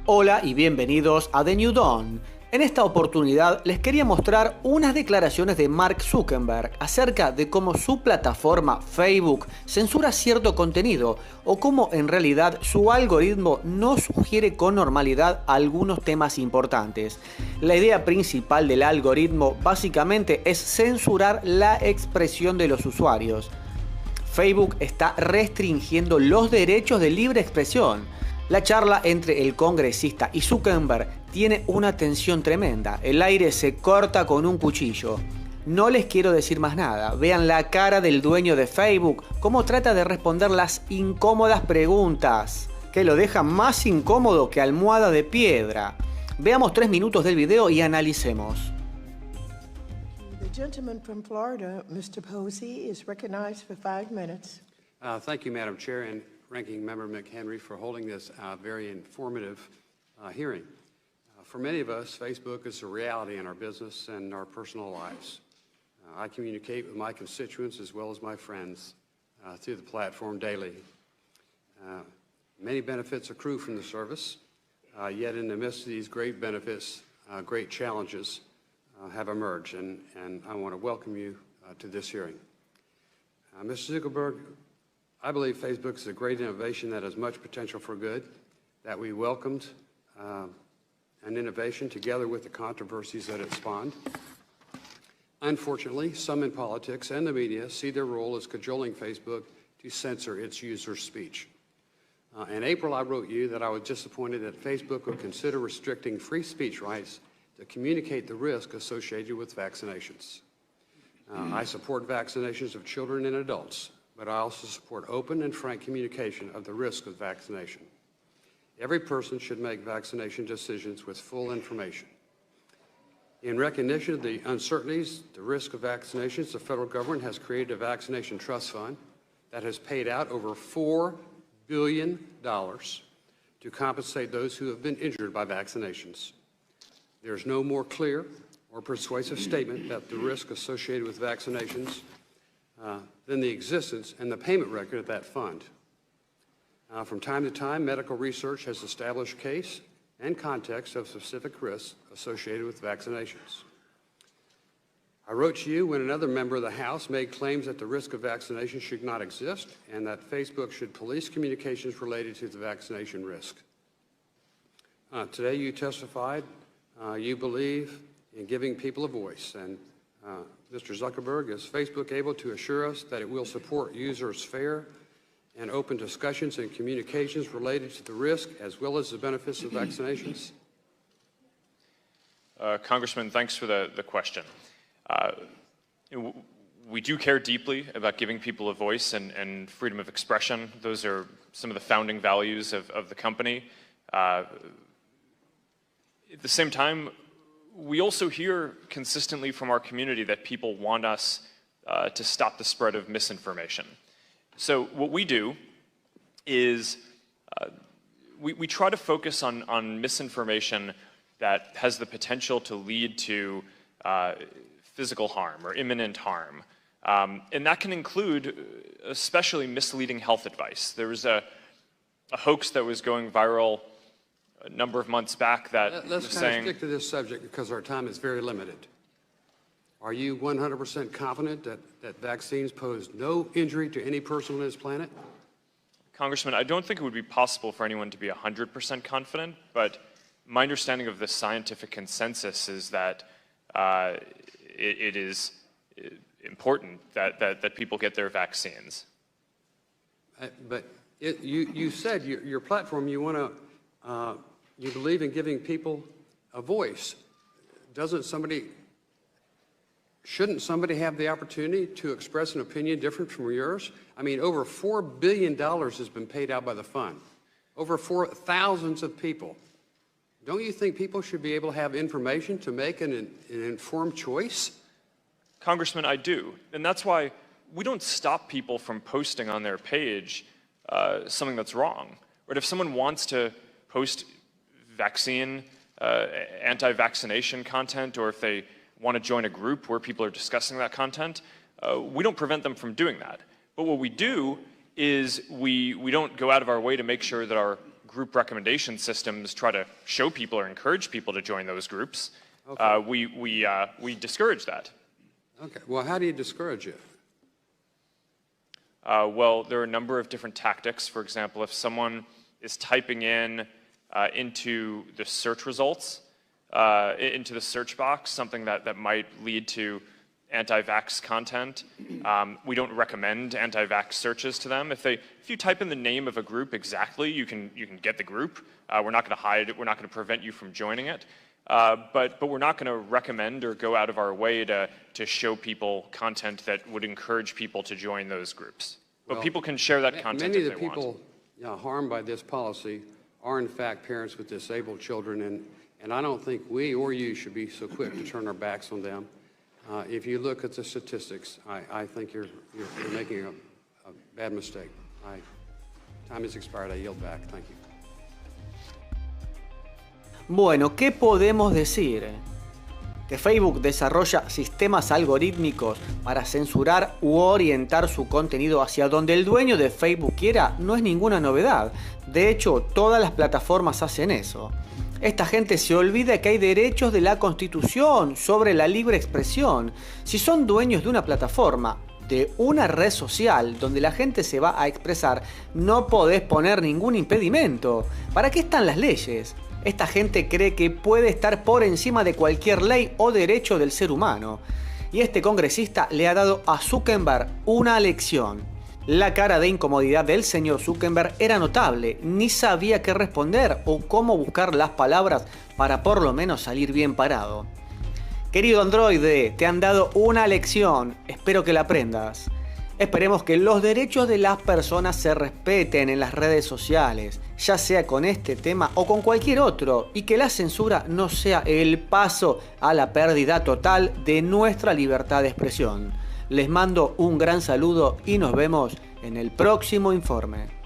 Hola y bienvenidos a The New Dawn. En esta oportunidad les quería mostrar unas declaraciones de Mark Zuckerberg acerca de cómo su plataforma Facebook censura cierto contenido o cómo en realidad su algoritmo no sugiere con normalidad algunos temas importantes. La idea principal del algoritmo básicamente es censurar la expresión de los usuarios. Facebook está restringiendo los derechos de libre expresión. La charla entre el congresista y Zuckerberg tiene una tensión tremenda. El aire se corta con un cuchillo. No les quiero decir más nada. Vean la cara del dueño de Facebook, cómo trata de responder las incómodas preguntas, que lo dejan más incómodo que almohada de piedra. Veamos 3 minutos del video y analicemos. The gentleman from Florida, Mr. Posey, is recognized for 5 minutes. Thank you, Madam Chair, and Ranking Member McHenry for holding this very informative hearing. For many of us, Facebook is a reality in our business and our personal lives. I communicate with my constituents as well as my friends through the platform daily. Many benefits accrue from the service, yet in the midst of these great benefits, great challenges have emerged, and I want to welcome you to this hearing. Mr. Zuckerberg, I believe Facebook is a great innovation that has much potential for good, that we welcomed an innovation together with the controversies that it spawned. Unfortunately, some in politics and the media see their role as cajoling Facebook to censor its users' speech. In April, I wrote you that I was disappointed that Facebook would consider restricting free speech rights to communicate the risk associated with vaccinations. I support vaccinations of children and adults, but I also support open and frank communication of the risk of vaccination. Every person should make vaccination decisions with full information. In recognition of the uncertainties, the risk of vaccinations, the federal government has created a vaccination trust fund that has paid out over $4 billion to compensate those who have been injured by vaccinations. There is no more clear or persuasive statement that the risk associated with vaccinations than the existence and the payment record of that fund. From time to time, medical research has established case and context of specific risks associated with vaccinations. I wrote to you when another member of the House made claims that the risk of vaccination should not exist and that Facebook should police communications related to the vaccination risk. Today you testified you believe in giving people a voice, and Mr. Zuckerberg, is Facebook able to assure us that it will support users' fair and open discussions and communications related to the risk as well as the benefits of vaccinations? Congressman, thanks for the question. We do care deeply about giving people a voice and freedom of expression. Those are some of the founding values of the company. At the same time, we also hear consistently from our community that people want us to stop the spread of misinformation. So what we do is we try to focus on misinformation that has the potential to lead to physical harm or imminent harm. And that can include especially misleading health advice. There was a hoax that was going viral a number of months back that Let's was kind saying... of stick to this subject because our time is very limited. Are you 100% confident that vaccines pose no injury to any person on this planet? Congressman, I don't think it would be possible for anyone to be 100% confident, but my understanding of the scientific consensus is that it is important that people get their vaccines. But you said your platform, you want to, you believe in giving people a voice. Shouldn't somebody have the opportunity to express an opinion different from yours? I mean, over $4 billion has been paid out by the fund. Over thousands of people. Don't you think people should be able to have information to make an informed choice? Congressman, I do. And that's why we don't stop people from posting on their page something that's wrong. But if someone wants to post vaccine, anti-vaccination content, or if they want to join a group where people are discussing that content, we don't prevent them from doing that. But what we do is we don't go out of our way to make sure that our group recommendation systems try to show people or encourage people to join those groups. Okay. We discourage that. Okay, well, how do you discourage it? Well, there are a number of different tactics. For example, if someone is typing in into the search results, into the search box, something that might lead to anti-vax content, we don't recommend anti-vax searches to them. If you type in the name of a group exactly, you can get the group. We're not going to hide it. We're not going to prevent you from joining it. But we're not going to recommend or go out of our way to show people content that would encourage people to join those groups. But Well, people can share that content many if of they the people harmed by this policy are in fact parents with disabled children, and I don't think we or you should be so quick to turn our backs on them. If you look at the statistics, I think you're making a bad mistake. Time has expired. I yield back. Thank you. Bueno, ¿qué podemos decir? Que Facebook desarrolla sistemas algorítmicos para censurar u orientar su contenido hacia donde el dueño de Facebook quiera no es ninguna novedad. De hecho, todas las plataformas hacen eso. Esta gente se olvida que hay derechos de la Constitución sobre la libre expresión. Si son dueños de una plataforma, de una red social donde la gente se va a expresar, no podés poner ningún impedimento. ¿Para qué están las leyes? Esta gente cree que puede estar por encima de cualquier ley o derecho del ser humano. Y este congresista le ha dado a Zuckerberg una lección. La cara de incomodidad del señor Zuckerberg era notable, ni sabía qué responder o cómo buscar las palabras para por lo menos salir bien parado. Querido androide, te han dado una lección, espero que la aprendas. Esperemos que los derechos de las personas se respeten en las redes sociales, ya sea con este tema o con cualquier otro, y que la censura no sea el paso a la pérdida total de nuestra libertad de expresión. Les mando un gran saludo y nos vemos en el próximo informe.